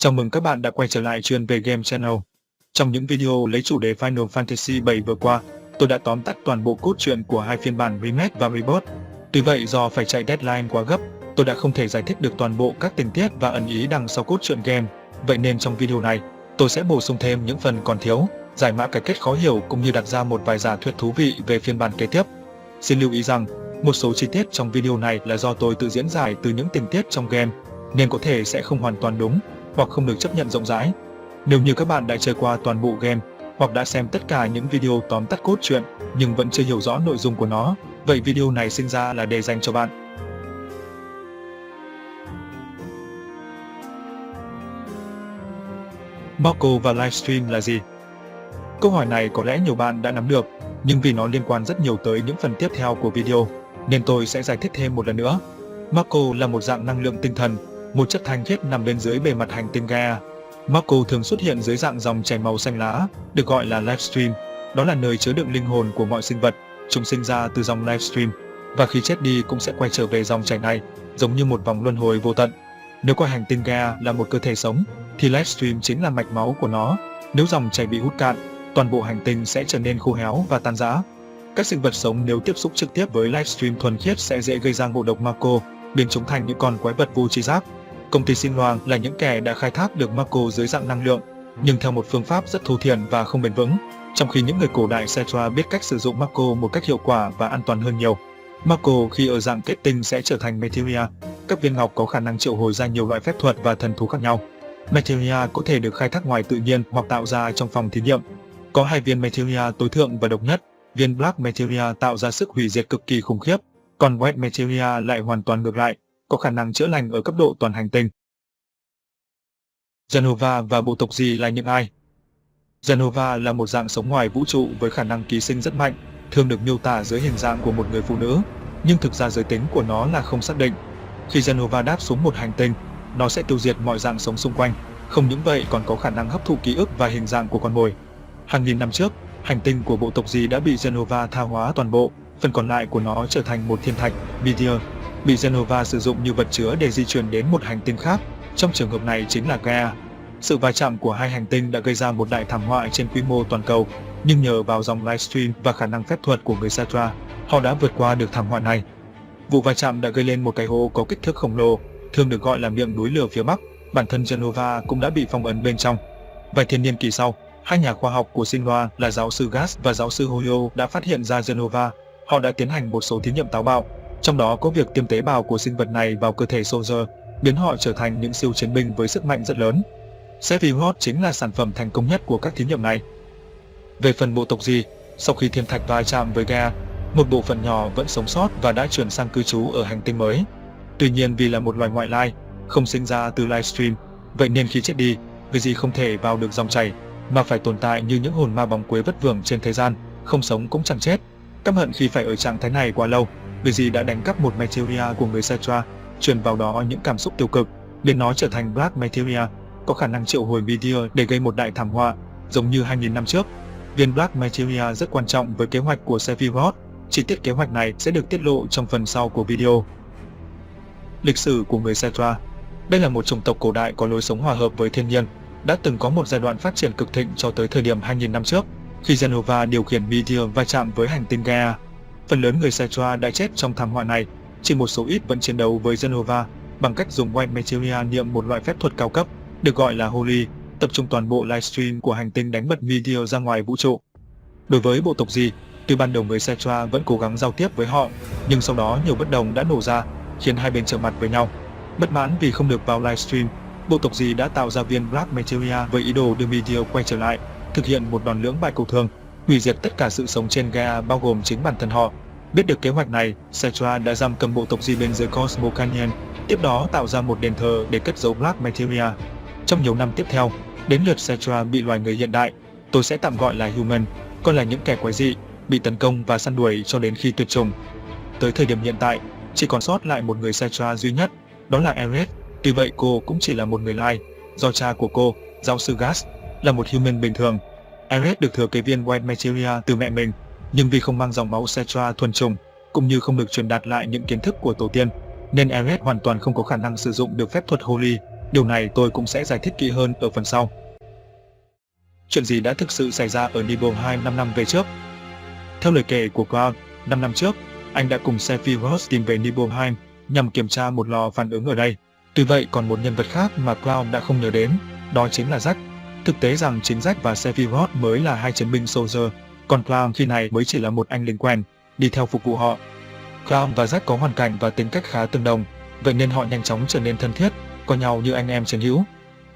Chào mừng các bạn đã quay trở lại chuyên về Game Channel. Trong những video lấy chủ đề Final Fantasy 7 vừa qua, tôi đã tóm tắt toàn bộ cốt truyện của hai phiên bản Remake và Rebirth. Tuy vậy do phải chạy deadline quá gấp, tôi đã không thể giải thích được toàn bộ các tình tiết và ẩn ý đằng sau cốt truyện game. Vậy nên trong video này, tôi sẽ bổ sung thêm những phần còn thiếu, giải mã cái kết khó hiểu cũng như đặt ra một vài giả thuyết thú vị về phiên bản kế tiếp. Xin lưu ý rằng, một số chi tiết trong video này là do tôi tự diễn giải từ những tình tiết trong game, nên có thể sẽ không hoàn toàn đúng hoặc không được chấp nhận rộng rãi. Nếu như các bạn đã chơi qua toàn bộ game hoặc đã xem tất cả những video tóm tắt cốt truyện nhưng vẫn chưa hiểu rõ nội dung của nó, vậy video này sinh ra là để dành cho bạn. Marco và livestream là gì? Câu hỏi này có lẽ nhiều bạn đã nắm được, nhưng vì nó liên quan rất nhiều tới những phần tiếp theo của video, nên tôi sẽ giải thích thêm một lần nữa. Marco là một dạng năng lượng tinh thần, một chất thanh khiết nằm bên dưới bề mặt hành tinh Gaia. Marco thường xuất hiện dưới dạng dòng chảy màu xanh lá, được gọi là livestream. Đó là nơi chứa đựng linh hồn của mọi sinh vật, chúng sinh ra từ dòng livestream, và khi chết đi cũng sẽ quay trở về dòng chảy này, giống như một vòng luân hồi vô tận. Nếu coi hành tinh Gaia là một cơ thể sống, thì livestream chính là mạch máu của nó. Nếu dòng chảy bị hút cạn, toàn bộ hành tinh sẽ trở nên khô héo và tan rã. Các sinh vật sống nếu tiếp xúc trực tiếp với livestream thuần khiết sẽ dễ gây ra ngộ độc Marco, biến chúng thành những con quái vật vô tri giác. Công ty Shinra là những kẻ đã khai thác được Marco dưới dạng năng lượng, nhưng theo một phương pháp rất thô thiển và không bền vững, trong khi những người cổ đại Cetra biết cách sử dụng Marco một cách hiệu quả và an toàn hơn nhiều. Marco khi ở dạng kết tinh sẽ trở thành Materia, các viên ngọc có khả năng triệu hồi ra nhiều loại phép thuật và thần thú khác nhau. Materia có thể được khai thác ngoài tự nhiên hoặc tạo ra trong phòng thí nghiệm. Có hai viên Materia tối thượng và độc nhất, viên Black Materia tạo ra sức hủy diệt cực kỳ khủng khiếp, còn White Materia lại hoàn toàn ngược lại, có khả năng chữa lành ở cấp độ toàn hành tinh. Jenova và bộ tộc gì là những ai? Jenova là một dạng sống ngoài vũ trụ với khả năng ký sinh rất mạnh, thường được miêu tả dưới hình dạng của một người phụ nữ, nhưng thực ra giới tính của nó là không xác định. Khi Jenova đáp xuống một hành tinh, nó sẽ tiêu diệt mọi dạng sống xung quanh, không những vậy còn có khả năng hấp thụ ký ức và hình dạng của con mồi. Hàng nghìn năm trước, hành tinh của bộ tộc gì đã bị Jenova tha hóa toàn bộ, phần còn lại của nó trở thành một thiên thạch, Meteor, bị Jenova sử dụng như vật chứa để di chuyển đến một hành tinh khác, trong trường hợp này chính là Gaia. Sự va chạm của hai hành tinh đã gây ra một đại thảm họa trên quy mô toàn cầu, nhưng nhờ vào dòng livestream và khả năng phép thuật của người Cetra, họ đã vượt qua được thảm họa này. Vụ va chạm đã gây lên một cái hố có kích thước khổng lồ, thường được gọi là miệng núi lửa phía Bắc, bản thân Jenova cũng đã bị phong ấn bên trong. Vài thiên niên kỷ sau, hai nhà khoa học của Shinra là giáo sư Gas và giáo sư Hoyo đã phát hiện ra Jenova. Họ đã tiến hành một số thí nghiệm táo bạo, trong đó có việc tiêm tế bào của sinh vật này vào cơ thể Soldier, biến họ trở thành những siêu chiến binh với sức mạnh rất lớn. Sephiroth chính là sản phẩm thành công nhất của các thí nghiệm này. Về phần bộ tộc gì, sau khi thiên thạch va chạm với Gaia, một bộ phận nhỏ vẫn sống sót và đã chuyển sang cư trú ở hành tinh mới. Tuy nhiên vì là một loài ngoại lai, không sinh ra từ livestream, vậy nên khi chết đi, vì gì không thể vào được dòng chảy, mà phải tồn tại như những hồn ma bóng quế vất vưởng trên thế gian, không sống cũng chẳng chết. Căm hận khi phải ở trạng thái này quá lâu, vì gì đã đánh cắp một Materia của người Cetra, truyền vào đó những cảm xúc tiêu cực, biến nó trở thành Black Materia, có khả năng triệu hồi Meteor để gây một đại thảm họa, giống như 2000 năm trước. Viên Black Materia rất quan trọng với kế hoạch của Sephiroth. Chi tiết kế hoạch này sẽ được tiết lộ trong phần sau của video. Lịch sử của người Cetra. Đây là một chủng tộc cổ đại có lối sống hòa hợp với thiên nhiên, đã từng có một giai đoạn phát triển cực thịnh cho tới thời điểm 2000 năm trước, khi Jenova điều khiển Meteor va chạm với hành tinh Gaia. Phần lớn người Cetra đã chết trong thảm họa này, chỉ một số ít vẫn chiến đấu với Jenova bằng cách dùng White Materia niệm một loại phép thuật cao cấp, được gọi là Holy, tập trung toàn bộ livestream của hành tinh đánh bật Meteor ra ngoài vũ trụ. Đối với bộ tộc gì, tuy ban đầu người Cetra vẫn cố gắng giao tiếp với họ, nhưng sau đó nhiều bất đồng đã nổ ra, khiến hai bên trở mặt với nhau. Bất mãn vì không được vào livestream, bộ tộc gì đã tạo ra viên Black Materia với ý đồ đưa Meteor quay trở lại, thực hiện một đòn lưỡng bại cầu thường, hủy diệt tất cả sự sống trên Gaia bao gồm chính bản thân họ. Biết được kế hoạch này, Cetra đã giam cầm bộ tộc gì bên dưới Cosmo Canyon, tiếp đó tạo ra một đền thờ để cất giấu Black Materia. Trong nhiều năm tiếp theo, đến lượt Cetra bị loài người hiện đại, tôi sẽ tạm gọi là human, còn là những kẻ quái dị, bị tấn công và săn đuổi cho đến khi tuyệt chủng. Tới thời điểm hiện tại, chỉ còn sót lại một người Cetra duy nhất, đó là Aerith. Tuy vậy cô cũng chỉ là một người lai, do cha của cô, giáo sư Gas, là một human bình thường. Aerith được thừa kế viên White Materia từ mẹ mình, nhưng vì không mang dòng máu Cetra thuần chủng, cũng như không được truyền đạt lại những kiến thức của tổ tiên, nên Aerith hoàn toàn không có khả năng sử dụng được phép thuật Holy. Điều này tôi cũng sẽ giải thích kỹ hơn ở phần sau. Chuyện gì đã thực sự xảy ra ở Nibelheim 5 năm về trước? Theo lời kể của Cloud, 5 năm trước, anh đã cùng Sephiroth tìm về Nibelheim nhằm kiểm tra một lò phản ứng ở đây. Tuy vậy còn một nhân vật khác mà Cloud đã không nhớ đến, đó chính là Zack. Thực tế rằng chính Zack và Sephiroth mới là hai chiến binh soldier, còn Cloud khi này mới chỉ là một anh lính quen, đi theo phục vụ họ. Cloud và Zack có hoàn cảnh và tính cách khá tương đồng, vậy nên họ nhanh chóng trở nên thân thiết, coi nhau như anh em chiến hữu.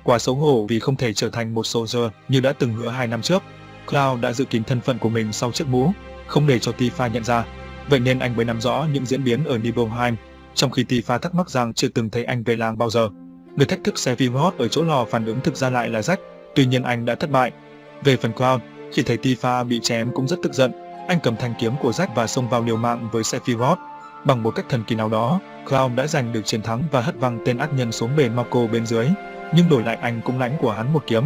Quá xấu hổ vì không thể trở thành một soldier như đã từng hứa 2 năm trước, Cloud đã giữ kín thân phận của mình sau chiếc mũ, không để cho Tifa nhận ra. Vậy nên anh mới nắm rõ những diễn biến ở Nibelheim, trong khi Tifa thắc mắc rằng chưa từng thấy anh về làng bao giờ. Người thách thức Sephiroth ở chỗ lò phản ứng thực ra lại là Zack, tuy nhiên anh đã thất bại. Về phần Cloud, khi thấy Tifa bị chém cũng rất tức giận, anh cầm thanh kiếm của Zack và xông vào liều mạng với Sephiroth. Bằng một cách thần kỳ nào đó, Cloud đã giành được chiến thắng và hất văng tên ác nhân xuống bể Mako bên dưới, nhưng đổi lại anh cũng lãnh của hắn một kiếm.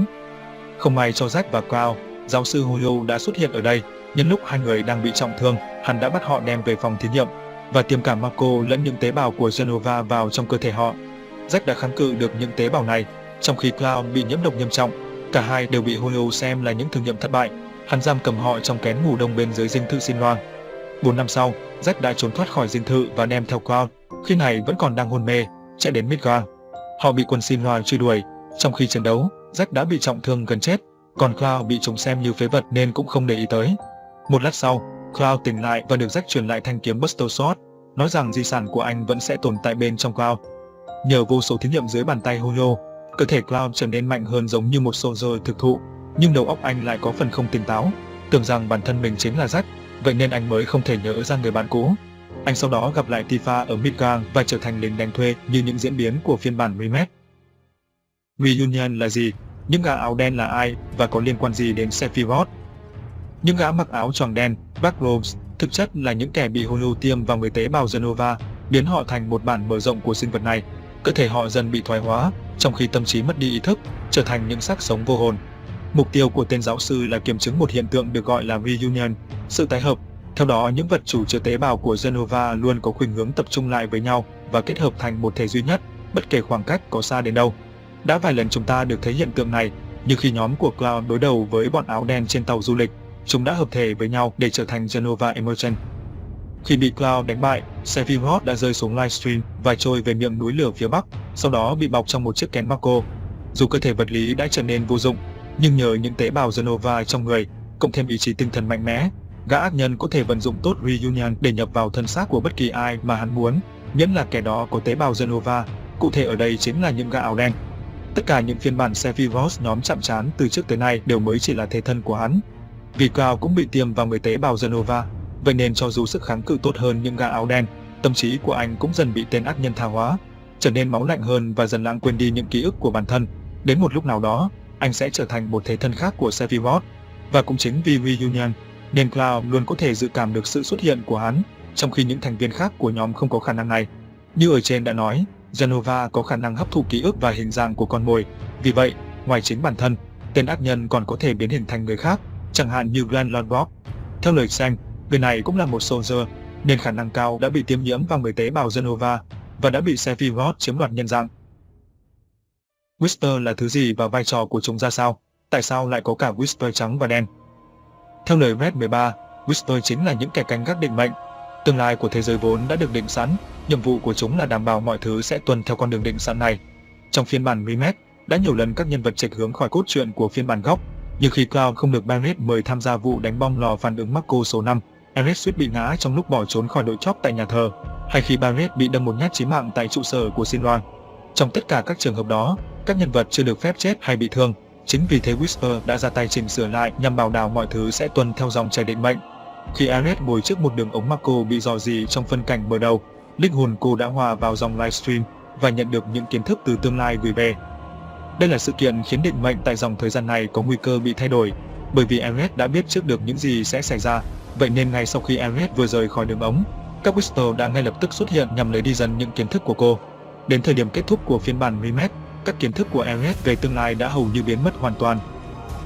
Không may cho Zack và Cloud, giáo sư Hollow đã xuất hiện ở đây. Nhân lúc hai người đang bị trọng thương, hắn đã bắt họ đem về phòng thí nghiệm và tiêm cả Mako lẫn những tế bào của Genova vào trong cơ thể họ. Zack đã kháng cự được những tế bào này, trong khi Cloud bị nhiễm độc nghiêm trọng. Cả hai đều bị Hollow xem là những thử nghiệm thất bại. Hắn giam cầm họ trong kén ngủ đông bên dưới dinh thự Xin Loan. 4 năm sau, Zack đã trốn thoát khỏi dinh thự và đem theo Cloud, khi này vẫn còn đang hôn mê, chạy đến Midgar. Họ bị quân Xin Loan truy đuổi. Trong khi chiến đấu, Zack đã bị trọng thương gần chết, còn Cloud bị chúng xem như phế vật nên cũng không để ý tới. Một lát sau, Cloud tỉnh lại và được Zack truyền lại thanh kiếm Buster Sword, nói rằng di sản của anh vẫn sẽ tồn tại bên trong Cloud. Nhờ vô số thí nghiệm dưới bàn tay Hollow, cơ thể Cloud trở nên mạnh hơn giống như một soldier thực thụ, nhưng đầu óc anh lại có phần không tỉnh táo, tưởng rằng bản thân mình chính là Zack, vậy nên anh mới không thể nhớ ra người bạn cũ. Anh sau đó gặp lại Tifa ở Midgar và trở thành lính đánh thuê như những diễn biến của phiên bản remake. Reunion là gì? Những gã áo đen là ai và có liên quan gì đến Sephiroth? Những gã mặc áo choàng đen, Black Robes, thực chất là những kẻ bị Hollow tiêm vào người tế bào Genova, biến họ thành một bản mở rộng của sinh vật này. Cơ thể họ dần bị thoái hóa, trong khi tâm trí mất đi ý thức, trở thành những xác sống vô hồn. Mục tiêu của tên giáo sư là kiểm chứng một hiện tượng được gọi là Reunion, sự tái hợp. Theo đó, những vật chủ chứa tế bào của Genova luôn có khuynh hướng tập trung lại với nhau và kết hợp thành một thể duy nhất, bất kể khoảng cách có xa đến đâu. Đã vài lần chúng ta được thấy hiện tượng này, như khi nhóm của Cloud đối đầu với bọn áo đen trên tàu du lịch, chúng đã hợp thể với nhau để trở thành Genova Emergent. Khi bị Cloud đánh bại, Sephiroth đã rơi xuống livestream và trôi về miệng núi lửa phía bắc, sau đó bị bọc trong một chiếc kén Mako. Dù cơ thể vật lý đã trở nên vô dụng, nhưng nhờ những tế bào Genova trong người, cộng thêm ý chí tinh thần mạnh mẽ, gã ác nhân có thể vận dụng tốt Reunion để nhập vào thân xác của bất kỳ ai mà hắn muốn, miễn là kẻ đó có tế bào Genova, cụ thể ở đây chính là những gã áo đen. Tất cả những phiên bản Sephiroth nhóm chạm trán từ trước tới nay đều mới chỉ là thế thân của hắn. Vì Cloud cũng bị tiêm vào người tế bào Genova, vậy nên cho dù sức kháng cự tốt hơn những gã áo đen, tâm trí của anh cũng dần bị tên ác nhân tha hóa, trở nên máu lạnh hơn và dần lãng quên đi những ký ức của bản thân. Đến một lúc nào đó, anh sẽ trở thành một thế thân khác của Sephiroth, và cũng chính vì Reunion nên Cloud luôn có thể dự cảm được sự xuất hiện của hắn, trong khi những thành viên khác của nhóm không có khả năng này. Như ở trên đã nói, Genova có khả năng hấp thụ ký ức và hình dạng của con mồi, vì vậy, ngoài chính bản thân, tên ác nhân còn có thể biến hình thành người khác, chẳng hạn như Grand Lord Bob. Theo lời Sang, người này cũng là một soldier, nên khả năng cao đã bị tiêm nhiễm vào người tế bào Genova và đã bị Sephiroth chiếm đoạt nhân dạng. Whisper là thứ gì và vai trò của chúng ra sao? Tại sao lại có cả Whisper trắng và đen? Theo lời Red 13, Whisper chính là những kẻ canh gác định mệnh. Tương lai của thế giới vốn đã được định sẵn, nhiệm vụ của chúng là đảm bảo mọi thứ sẽ tuân theo con đường định sẵn này. Trong phiên bản remake, đã nhiều lần các nhân vật chệch hướng khỏi cốt truyện của phiên bản gốc, như khi Cloud không được Barret mời tham gia vụ đánh bom lò phản ứng Mako số 5, Ares suýt bị ngã trong lúc bỏ trốn khỏi đội chóp tại nhà thờ, hay khi Barret bị đâm một nhát chí mạng tại trụ sở của Xin Loan. Trong tất cả các trường hợp đó, các nhân vật chưa được phép chết hay bị thương. Chính vì thế Whisper đã ra tay chỉnh sửa lại nhằm bảo đảm mọi thứ sẽ tuân theo dòng chảy định mệnh. Khi Ares ngồi trước một đường ống Mako bị rò rỉ trong phân cảnh mở đầu, linh hồn cô đã hòa vào dòng livestream và nhận được những kiến thức từ tương lai gửi về. Đây là sự kiện khiến định mệnh tại dòng thời gian này có nguy cơ bị thay đổi, bởi vì Ares đã biết trước được những gì sẽ xảy ra. Vậy nên ngay sau khi Ares vừa rời khỏi đường ống, các Whisper đã ngay lập tức xuất hiện nhằm lấy đi dần những kiến thức của cô. Đến thời điểm kết thúc của phiên bản remake, các kiến thức của Ares về tương lai đã hầu như biến mất hoàn toàn.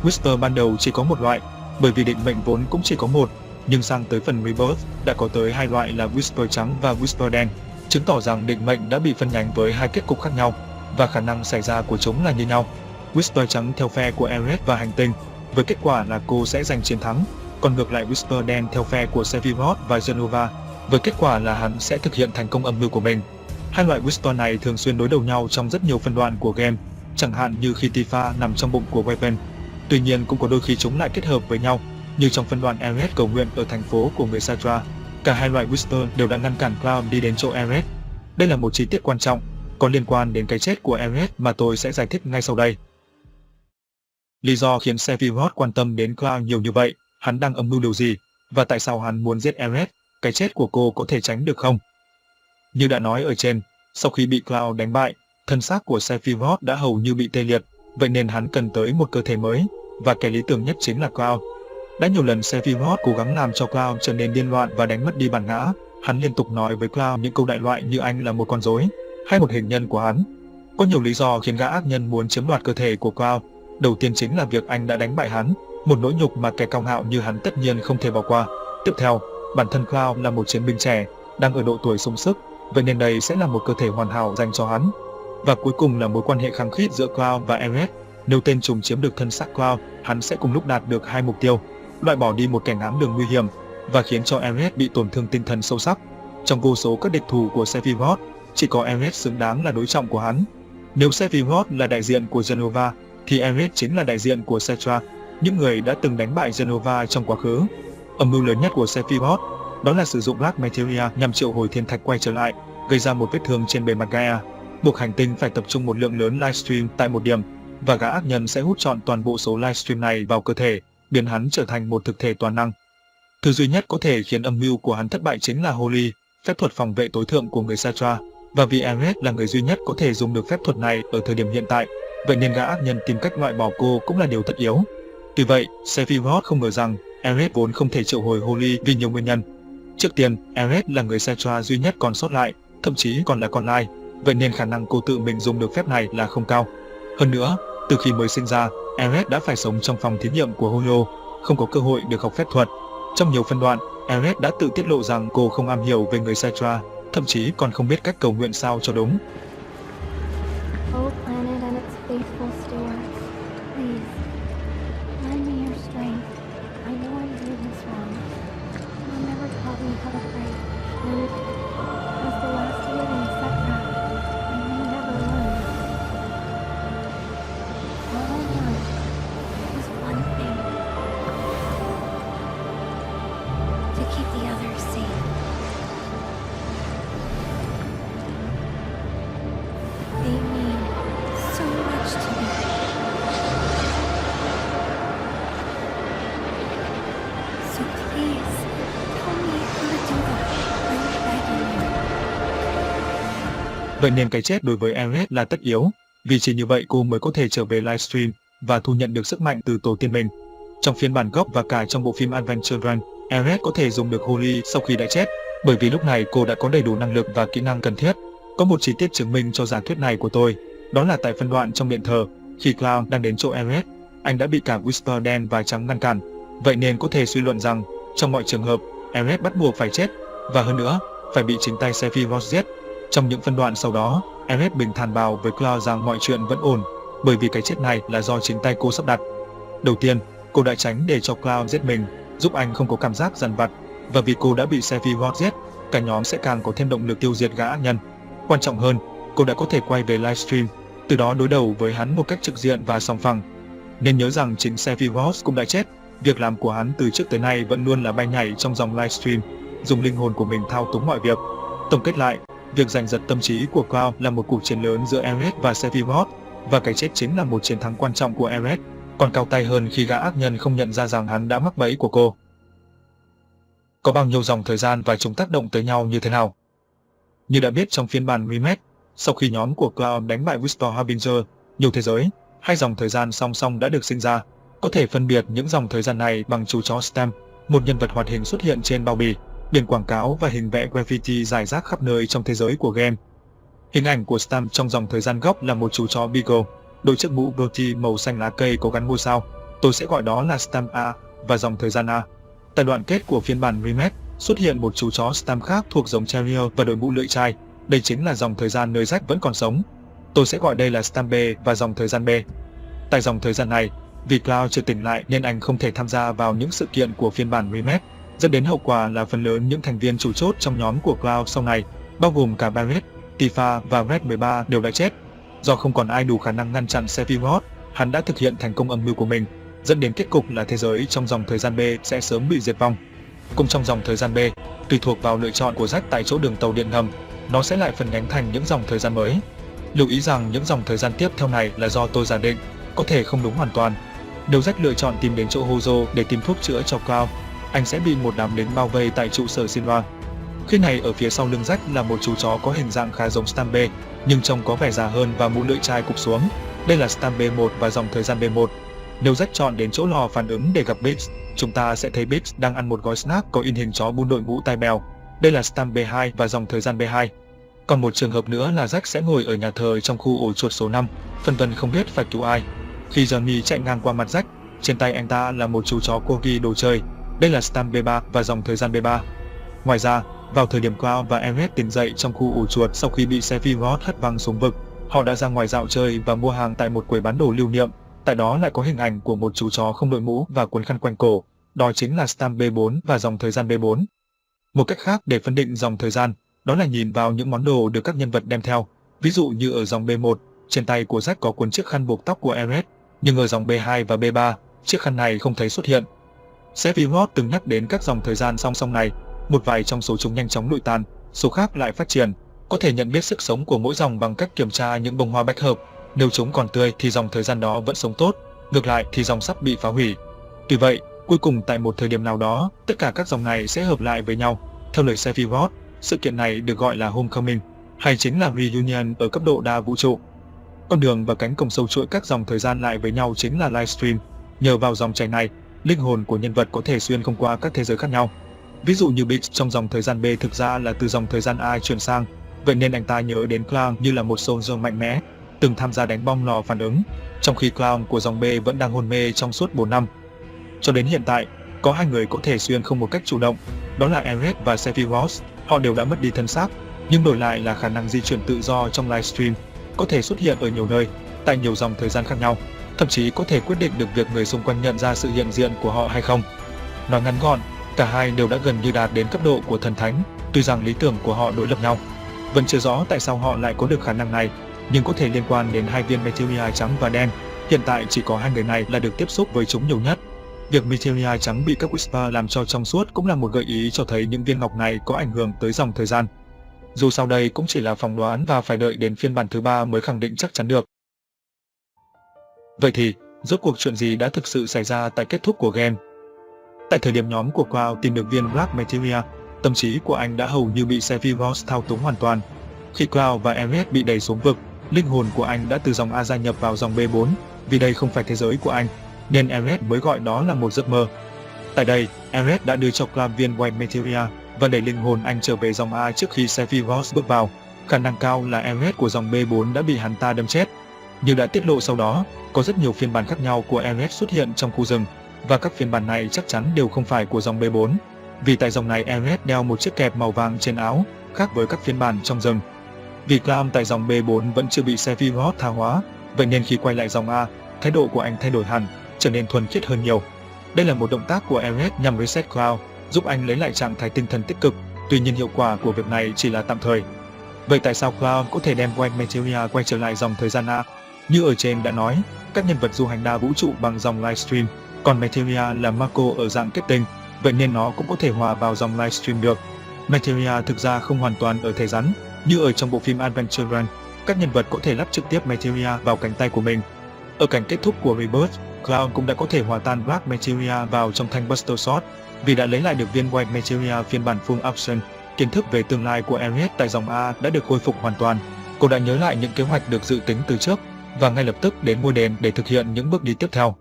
Whisper ban đầu chỉ có một loại, bởi vì định mệnh vốn cũng chỉ có một, nhưng sang tới phần Rebirth đã có tới 2 loại là Whisper trắng và Whisper đen, chứng tỏ rằng định mệnh đã bị phân nhánh với 2 kết cục khác nhau. và khả năng xảy ra của chúng là như nhau. Whisper trắng theo phe của Ares và hành tinh, với kết quả là cô sẽ giành chiến thắng, còn ngược lại Whisper đen theo phe của Sephiroth và Genova, với kết quả là hắn sẽ thực hiện thành công âm mưu của mình. Hai loại Whisper này thường xuyên đối đầu nhau trong rất nhiều phân đoạn của game, chẳng hạn như khi Tifa nằm trong bụng của Weapon. Tuy nhiên cũng có đôi khi chúng lại kết hợp với nhau, như trong phân đoạn Ares cầu nguyện ở thành phố của người Sadra. Cả hai loại Whisper đều đã ngăn cản Cloud đi đến chỗ Ares. Đây là một chi tiết quan trọng, có liên quan đến cái chết của Ares mà tôi sẽ giải thích ngay sau đây. Lý do khiến Sephiroth quan tâm đến Cloud nhiều như vậy, hắn đang âm mưu điều gì, và tại sao hắn muốn giết Ares, cái chết của cô có thể tránh được không? Như đã nói ở trên, sau khi bị Cloud đánh bại, thân xác của Sephiroth đã hầu như bị tê liệt, vậy nên hắn cần tới một cơ thể mới, và cái lý tưởng nhất chính là Cloud. Đã nhiều lần Sephiroth cố gắng làm cho Cloud trở nên điên loạn và đánh mất đi bản ngã, hắn liên tục nói với Cloud những câu đại loại như anh là một con rối, hay một hình nhân của hắn. Có nhiều lý do khiến gã ác nhân muốn chiếm đoạt cơ thể của Cloud. Đầu tiên chính là việc anh đã đánh bại hắn, một nỗi nhục mà kẻ cao ngạo như hắn tất nhiên không thể bỏ qua. Tiếp theo, bản thân Cloud là một chiến binh trẻ, đang ở độ tuổi sung sức, vậy nên đây sẽ là một cơ thể hoàn hảo dành cho hắn. Và cuối cùng là mối quan hệ khăng khít giữa Cloud và Ares. Nếu tên trùng chiếm được thân xác Cloud, hắn sẽ cùng lúc đạt được hai mục tiêu: loại bỏ đi một kẻ ngáng đường nguy hiểm và khiến cho Ares bị tổn thương tinh thần sâu sắc. Trong vô số các địch thủ của Sephiroth, chỉ có Ares xứng đáng là đối trọng của hắn. Nếu Sephiroth là đại diện của Genova, thì Ares chính là đại diện của Cetra, những người đã từng đánh bại Genova trong quá khứ. Âm mưu lớn nhất của Sephiroth đó là sử dụng Black Materia nhằm triệu hồi thiên thạch quay trở lại, gây ra một vết thương trên bề mặt Gaia, buộc hành tinh phải tập trung một lượng lớn livestream tại một điểm, và gã ác nhân sẽ hút trọn toàn bộ số livestream này vào cơ thể, biến hắn trở thành một thực thể toàn năng. Thứ duy nhất có thể khiến âm mưu của hắn thất bại chính là Holy, phép thuật phòng vệ tối thượng của người Cetra, và vì Ares là người duy nhất có thể dùng được phép thuật này ở thời điểm hiện tại, vậy nên gã ác nhân tìm cách loại bỏ cô cũng là điều tất yếu. Tuy vậy, Sephiroth không ngờ rằng Ares vốn không thể triệu hồi Holy vì nhiều nguyên nhân. Trước tiên, Ares là người Cetra duy nhất còn sót lại, thậm chí còn là con lai, vậy nên khả năng cô tự mình dùng được phép này là không cao. Hơn nữa, từ khi mới sinh ra, Ares đã phải sống trong phòng thí nghiệm của Holo, không có cơ hội được học phép thuật. Trong nhiều phân đoạn, Ares đã tự tiết lộ rằng cô không am hiểu về người Cetra, thậm chí còn không biết cách cầu nguyện sao cho đúng. Vậy nên cái chết đối với Ares là tất yếu, vì chỉ như vậy cô mới có thể trở về livestream và thu nhận được sức mạnh từ tổ tiên mình. Trong phiên bản gốc và cả trong bộ phim Adventure Run, Ares có thể dùng được Holy sau khi đã chết, bởi vì lúc này cô đã có đầy đủ năng lực và kỹ năng cần thiết. Có một chi tiết chứng minh cho giả thuyết này của tôi, đó là tại phân đoạn trong điện thờ, khi Cloud đang đến chỗ Ares, anh đã bị cả Whisper đen và trắng ngăn cản. Vậy nên có thể suy luận rằng, trong mọi trường hợp, Ares bắt buộc phải chết, và hơn nữa, phải bị chính tay Sephiroth giết. Trong những phân đoạn sau đó, Ares bình thản bảo với Cloud rằng mọi chuyện vẫn ổn, bởi vì cái chết này là do chính tay cô sắp đặt. Đầu tiên, cô đã tránh để cho Cloud giết mình, giúp anh không có cảm giác dằn vặt, và vì cô đã bị Sephiroth giết, cả nhóm sẽ càng có thêm động lực tiêu diệt gã ác nhân. Quan trọng hơn, cô đã có thể quay về livestream, từ đó đối đầu với hắn một cách trực diện và sòng phẳng. Nên nhớ rằng chính Sephiroth cũng đã chết, việc làm của hắn từ trước tới nay vẫn luôn là bay nhảy trong dòng livestream, dùng linh hồn của mình thao túng mọi việc. Tổng kết lại, việc giành giật tâm trí của Cloud là một cuộc chiến lớn giữa Ares và Sephiroth, và cái chết chính là một chiến thắng quan trọng của Ares, còn cao tay hơn khi gã ác nhân không nhận ra rằng hắn đã mắc bẫy của cô. Có bao nhiêu dòng thời gian và chúng tác động tới nhau như thế nào? Như đã biết trong phiên bản remake, sau khi nhóm của Cloud đánh bại Whisper Harbinger, nhiều thế giới, hai dòng thời gian song song đã được sinh ra. Có thể phân biệt những dòng thời gian này bằng chú chó Stam, một nhân vật hoạt hình xuất hiện trên bao bì, biển quảng cáo và hình vẽ graffiti rải rác khắp nơi trong thế giới của game. Hình ảnh của Stam trong dòng thời gian gốc là một chú chó Beagle, đội chiếc mũ goatee màu xanh lá cây có gắn ngôi sao. Tôi sẽ gọi đó là Stam A và dòng thời gian A. Tại đoạn kết của phiên bản remake, xuất hiện một chú chó Stam khác thuộc giống Terrier và đội mũ lưỡi chai. Đây chính là dòng thời gian nơi Jack vẫn còn sống. Tôi sẽ gọi đây là Stam B và dòng thời gian B. Tại dòng thời gian này, vì Cloud chưa tỉnh lại nên anh không thể tham gia vào những sự kiện của phiên bản remake, dẫn đến hậu quả là phần lớn những thành viên chủ chốt trong nhóm của Cloud sau này, bao gồm cả Barret, Tifa và Red 13 đều đã chết. Do không còn ai đủ khả năng ngăn chặn Sephiroth, hắn đã thực hiện thành công âm mưu của mình, dẫn đến kết cục là thế giới trong dòng thời gian B sẽ sớm bị diệt vong. Cùng trong dòng thời gian B, tùy thuộc vào lựa chọn của Zack tại chỗ đường tàu điện ngầm, nó sẽ lại phân nhánh thành những dòng thời gian mới. Lưu ý rằng những dòng thời gian tiếp theo này là do tôi giả định, có thể không đúng hoàn toàn. Nếu Zack lựa chọn tìm đến chỗ Hojo để tìm thuốc chữa cho Cloud, anh sẽ bị một đám lính bao vây tại trụ sở Shinra. Khi này ở phía sau lưng Zack là một chú chó có hình dạng khá giống Stam B, nhưng trông có vẻ già hơn và mũ lưỡi chai cụp xuống. Đây là Stam B1 và dòng thời gian B1. Nếu Zack chọn đến chỗ lò phản ứng để gặp Biggs, chúng ta sẽ thấy Biggs đang ăn một gói snack có in hình chó buôn đội mũ tai mèo. Đây là Stam B2 và dòng thời gian B2. Còn một trường hợp nữa là Zack sẽ ngồi ở nhà thờ trong khu ổ chuột số 5, phân vân không biết phải cứu ai. Khi Johnny chạy ngang qua mặt Zack, trên tay anh ta là một chú chó corgi đồ chơi. Đây là Stam B3 và dòng thời gian B3. Ngoài ra, vào thời điểm Cloud và Eret tỉnh dậy trong khu ổ chuột sau khi bị Sephiroth hất văng xuống vực, họ đã ra ngoài dạo chơi và mua hàng tại một quầy bán đồ lưu niệm. Tại đó lại có hình ảnh của một chú chó không đội mũ và quấn khăn quanh cổ. Đó chính là Stam B4 và dòng thời gian B4. Một cách khác để phân định dòng thời gian, đó là nhìn vào những món đồ được các nhân vật đem theo. Ví dụ như ở dòng B1, trên tay của Zack có cuốn chiếc khăn buộc tóc của Eret, nhưng ở dòng B2 và B3, chiếc khăn này không thấy xuất hiện. Sephiroth từng nhắc đến các dòng thời gian song song này, một vài trong số chúng nhanh chóng lụi tàn, số khác lại phát triển. Có thể nhận biết sức sống của mỗi dòng bằng cách kiểm tra những bông hoa bách hợp. Nếu chúng còn tươi thì dòng thời gian đó vẫn sống tốt, ngược lại thì dòng sắp bị phá hủy. Tuy vậy, cuối cùng tại một thời điểm nào đó, tất cả các dòng này sẽ hợp lại với nhau. Theo lời Sephiroth, sự kiện này được gọi là Homecoming, hay chính là Reunion ở cấp độ đa vũ trụ. Con đường và cánh cổng sâu chuỗi các dòng thời gian lại với nhau chính là Livestream. Nhờ vào dòng chảy này, linh hồn của nhân vật có thể xuyên không qua các thế giới khác nhau. Ví dụ như Biggs trong dòng thời gian B thực ra là từ dòng thời gian A chuyển sang, vậy nên anh ta nhớ đến Cloud như là một soldier mạnh mẽ, từng tham gia đánh bom lò phản ứng, trong khi Cloud của dòng B vẫn đang hôn mê trong suốt 4 năm. Cho đến hiện tại, có hai người có thể xuyên không một cách chủ động, đó là Eret và Sephiroth. Họ đều đã mất đi thân xác, nhưng đổi lại là khả năng di chuyển tự do trong livestream, có thể xuất hiện ở nhiều nơi, tại nhiều dòng thời gian khác nhau, thậm chí có thể quyết định được việc người xung quanh nhận ra sự hiện diện của họ hay không. Nói ngắn gọn, cả hai đều đã gần như đạt đến cấp độ của thần thánh, tuy rằng lý tưởng của họ đối lập nhau. Vẫn chưa rõ tại sao họ lại có được khả năng này, nhưng có thể liên quan đến hai viên Materia trắng và đen. Hiện tại chỉ có hai người này là được tiếp xúc với chúng nhiều nhất. Việc Materia trắng bị các Whisper làm cho trong suốt cũng là một gợi ý cho thấy những viên ngọc này có ảnh hưởng tới dòng thời gian. Dù sau đây cũng chỉ là phỏng đoán và phải đợi đến phiên bản thứ 3 mới khẳng định chắc chắn được. Vậy thì, rốt cuộc chuyện gì đã thực sự xảy ra tại kết thúc của game? Tại thời điểm nhóm của Cloud tìm được viên Black Materia, tâm trí của anh đã hầu như bị Sephiroth thao túng hoàn toàn. Khi Cloud và Eret bị đẩy xuống vực, linh hồn của anh đã từ dòng A gia nhập vào dòng B4, vì đây không phải thế giới của anh, nên Eret mới gọi đó là một giấc mơ. Tại đây, Eret đã đưa cho Cloud viên White Materia và đẩy linh hồn anh trở về dòng A trước khi Sephiroth bước vào. Khả năng cao là Eret của dòng B4 đã bị hắn ta đâm chết. Như đã tiết lộ sau đó, có rất nhiều phiên bản khác nhau của Eret xuất hiện trong khu rừng, và các phiên bản này chắc chắn đều không phải của dòng B4. Vì tại dòng này Eret đeo một chiếc kẹp màu vàng trên áo, khác với các phiên bản trong rừng. Vì Cloud tại dòng B4 vẫn chưa bị Sephiroth tha hóa, vậy nên khi quay lại dòng A, thái độ của anh thay đổi hẳn, trở nên thuần khiết hơn nhiều. Đây là một động tác của Eret nhằm reset Cloud, giúp anh lấy lại trạng thái tinh thần tích cực, tuy nhiên hiệu quả của việc này chỉ là tạm thời. Vậy tại sao Cloud có thể đem White Materia quay trở lại dòng thời gian A? Như ở trên đã nói, các nhân vật du hành đa vũ trụ bằng dòng livestream, còn Materia là Mako ở dạng kết tinh, vậy nên nó cũng có thể hòa vào dòng livestream được. Materia thực ra không hoàn toàn ở thể rắn, như ở trong bộ phim Adventure Run, các nhân vật có thể lắp trực tiếp Materia vào cánh tay của mình. Ở cảnh kết thúc của Rebirth, Cloud cũng đã có thể hòa tan Black Materia vào trong thanh Buster Sword, vì đã lấy lại được viên White Materia phiên bản full option. Kiến thức về tương lai của Eret tại dòng A đã được khôi phục hoàn toàn. Cô đã nhớ lại những kế hoạch được dự tính từ trước và ngay lập tức đến mua đền để thực hiện những bước đi tiếp theo.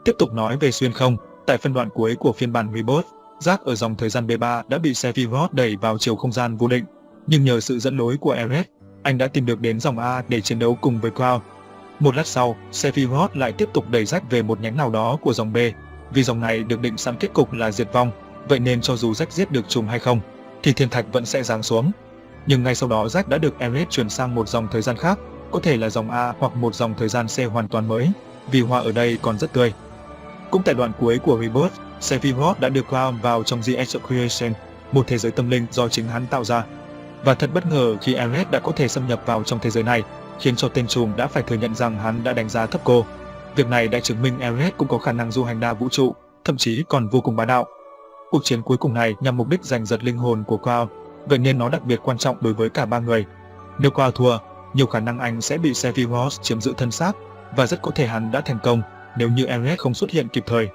Tiếp tục nói về xuyên không, tại phân đoạn cuối của phiên bản Rebirth, Zack ở dòng thời gian B3 đã bị Sephiroth đẩy vào chiều không gian vô định, nhưng nhờ sự dẫn lối của Eret, anh đã tìm được đến dòng A để chiến đấu cùng với Cloud. Một lát sau, Sephiroth lại tiếp tục đẩy Zack về một nhánh nào đó của dòng B, vì dòng này được định sẵn kết cục là diệt vong, vậy nên cho dù Zack giết được trùng hay không, thì thiên thạch vẫn sẽ giáng xuống. Nhưng ngay sau đó Zack đã được Eret chuyển sang một dòng thời gian khác, có thể là dòng A hoặc một dòng thời gian C hoàn toàn mới, vì hoa ở đây còn rất tươi. Cũng tại đoạn cuối của Rebirth, Sephiroth đã đưa Cloud vào trong The Age of Creation, một thế giới tâm linh do chính hắn tạo ra. Và thật bất ngờ khi Ares đã có thể xâm nhập vào trong thế giới này, khiến cho tên trùm đã phải thừa nhận rằng hắn đã đánh giá thấp cô. Việc này đã chứng minh Ares cũng có khả năng du hành đa vũ trụ, thậm chí còn vô cùng bá đạo. Cuộc chiến cuối cùng này nhằm mục đích giành giật linh hồn của Cloud, vậy nên nó đặc biệt quan trọng đối với cả ba người. Nếu Cloud thua, nhiều khả năng anh sẽ bị Sephiroth chiếm giữ thân xác, và rất có thể hắn đã thành công nếu như Ares không xuất hiện kịp thời.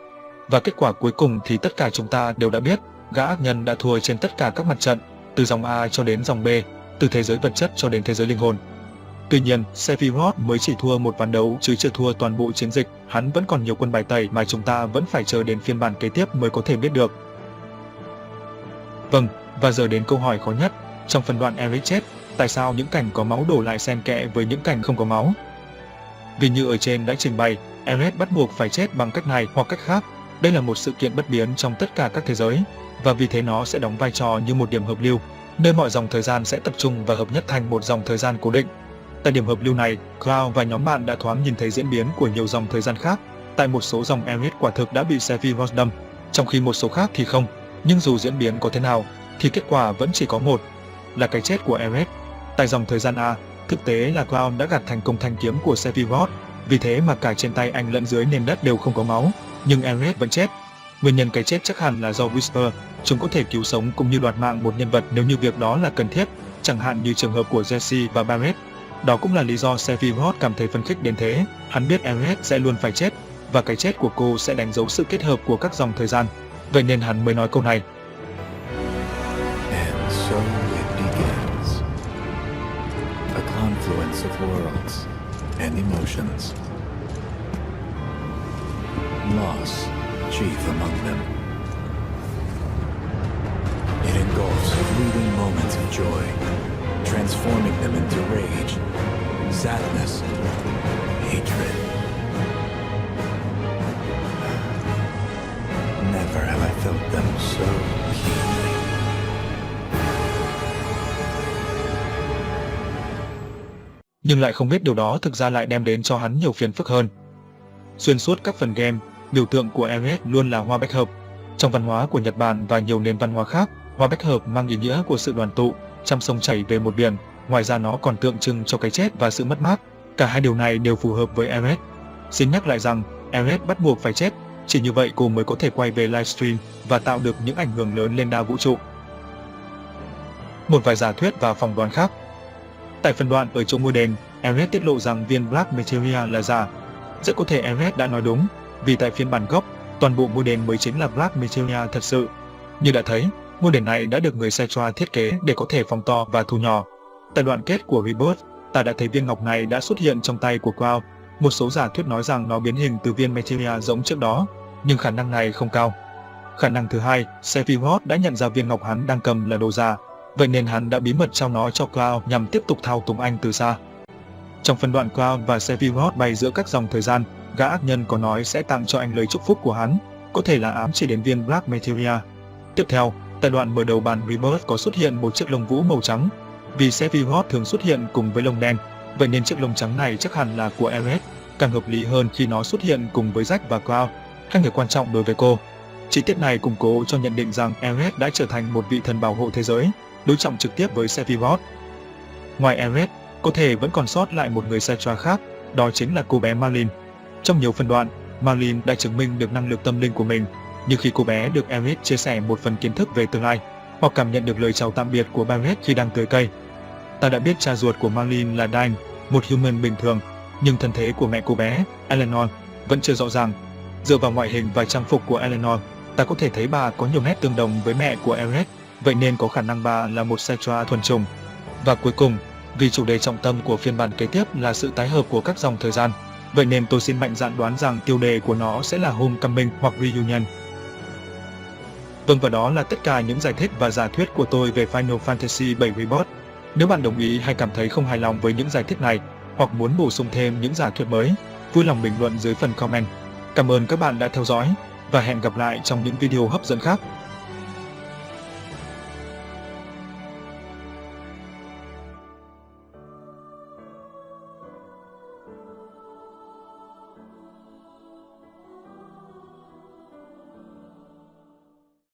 Và kết quả cuối cùng thì tất cả chúng ta đều đã biết, gã ác nhân đã thua trên tất cả các mặt trận, từ dòng A cho đến dòng B, từ thế giới vật chất cho đến thế giới linh hồn. Tuy nhiên, Sephiroth mới chỉ thua một ván đấu chứ chưa thua toàn bộ chiến dịch, hắn vẫn còn nhiều quân bài tẩy mà chúng ta vẫn phải chờ đến phiên bản kế tiếp mới có thể biết được. Vâng, và giờ đến câu hỏi khó nhất, trong phần đoạn Ares chết, tại sao những cảnh có máu đổ lại xen kẽ với những cảnh không có máu? Vì như ở trên đã trình bày, Ares bắt buộc phải chết bằng cách này hoặc cách khác. Đây là một sự kiện bất biến trong tất cả các thế giới, và vì thế nó sẽ đóng vai trò như một điểm hợp lưu, nơi mọi dòng thời gian sẽ tập trung và hợp nhất thành một dòng thời gian cố định. Tại điểm hợp lưu này, Cloud và nhóm bạn đã thoáng nhìn thấy diễn biến của nhiều dòng thời gian khác. Tại một số dòng Ares quả thực đã bị Sephiroth đâm, trong khi một số khác thì không. Nhưng dù diễn biến có thế nào, thì kết quả vẫn chỉ có một, là cái chết của Ares. Tại dòng thời gian A, thực tế là Cloud đã gạt thành công thanh kiếm của Sephiroth, vì thế mà cả trên tay anh lẫn dưới nền đất đều không có máu, nhưng Ares vẫn chết. Nguyên nhân cái chết chắc hẳn là do Whisper, chúng có thể cứu sống cũng như đoạt mạng một nhân vật nếu như việc đó là cần thiết, chẳng hạn như trường hợp của Jessie và Barret. Đó cũng là lý do Sephiroth cảm thấy phấn khích đến thế, hắn biết Ares sẽ luôn phải chết, và cái chết của cô sẽ đánh dấu sự kết hợp của các dòng thời gian, vậy nên hắn mới nói câu này. And so it begins. A confluence of worlds and emotions. Loss chief among them. It engulfs fleeting moments of joy, transforming them into rage, sadness, hatred. Never have I felt them so keenly. Nhưng lại không biết điều đó thực ra lại đem đến cho hắn nhiều phiền phức hơn. Xuyên suốt các phần game, biểu tượng của Ares luôn là hoa bách hợp. Trong văn hóa của Nhật Bản và nhiều nền văn hóa khác, hoa bách hợp mang ý nghĩa của sự đoàn tụ, trăm sông chảy về một biển. Ngoài ra nó còn tượng trưng cho cái chết và sự mất mát. Cả hai điều này đều phù hợp với Ares. Xin nhắc lại rằng, Ares bắt buộc phải chết. Chỉ như vậy cô mới có thể quay về livestream và tạo được những ảnh hưởng lớn lên đa vũ trụ. Một vài giả thuyết và phỏng đoán khác. Tại phần đoạn ở chỗ ngôi đền, Ares tiết lộ rằng viên Black Materia là giả. Rất có thể Ares đã nói đúng, vì tại phiên bản gốc, toàn bộ ngôi đền mới chính là Black Materia thật sự. Như đã thấy, ngôi đền này đã được người Cetra thiết kế để có thể phóng to và thu nhỏ. Tại đoạn kết của Rebirth, ta đã thấy viên ngọc này đã xuất hiện trong tay của Cloud. Một số giả thuyết nói rằng nó biến hình từ viên Materia giống trước đó, nhưng khả năng này không cao. Khả năng thứ hai, Sephiroth đã nhận ra viên ngọc hắn đang cầm là đồ giả, vậy nên hắn đã bí mật trao nó cho Cloud nhằm tiếp tục thao túng anh từ xa. Trong phân đoạn Cloud và Sephiroth bay giữa các dòng thời gian, gã ác nhân có nói sẽ tặng cho anh lời chúc phúc của hắn, có thể là ám chỉ đến viên Black Materia. Tiếp theo, tại đoạn mở đầu bản Rebirth có xuất hiện một chiếc lông vũ màu trắng. Vì Sephiroth thường xuất hiện cùng với lông đen, vậy nên chiếc lông trắng này chắc hẳn là của Ares, càng hợp lý hơn khi nó xuất hiện cùng với Zack và Cloud, hai người quan trọng đối với cô. Chi tiết này củng cố cho nhận định rằng Ares đã trở thành một vị thần bảo hộ thế giới, đối trọng trực tiếp với Sephiroth. Ngoài Ares, có thể vẫn còn sót lại một người Cetra khác, đó chính là cô bé Marlene. Trong nhiều phân đoạn, Marlene đã chứng minh được năng lực tâm linh của mình, như khi cô bé được Ares chia sẻ một phần kiến thức về tương lai, hoặc cảm nhận được lời chào tạm biệt của Barret khi đang tưới cây. Ta đã biết cha ruột của Marlene là Dane, một human bình thường, nhưng thân thế của mẹ cô bé, Eleanor, vẫn chưa rõ ràng. Dựa vào ngoại hình và trang phục của Eleanor, ta có thể thấy bà có nhiều nét tương đồng với mẹ của Ares, vậy nên có khả năng bà là một Cetra thuần chủng. Và cuối cùng, vì chủ đề trọng tâm của phiên bản kế tiếp là sự tái hợp của các dòng thời gian, vậy nên tôi xin mạnh dạn đoán rằng tiêu đề của nó sẽ là Homecoming hoặc Reunion. Vâng, và đó là tất cả những giải thích và giả thuyết của tôi về Final Fantasy VII Rebirth. Nếu bạn đồng ý hay cảm thấy không hài lòng với những giải thích này, hoặc muốn bổ sung thêm những giả thuyết mới, vui lòng bình luận dưới phần comment. Cảm ơn các bạn đã theo dõi, và hẹn gặp lại trong những video hấp dẫn khác.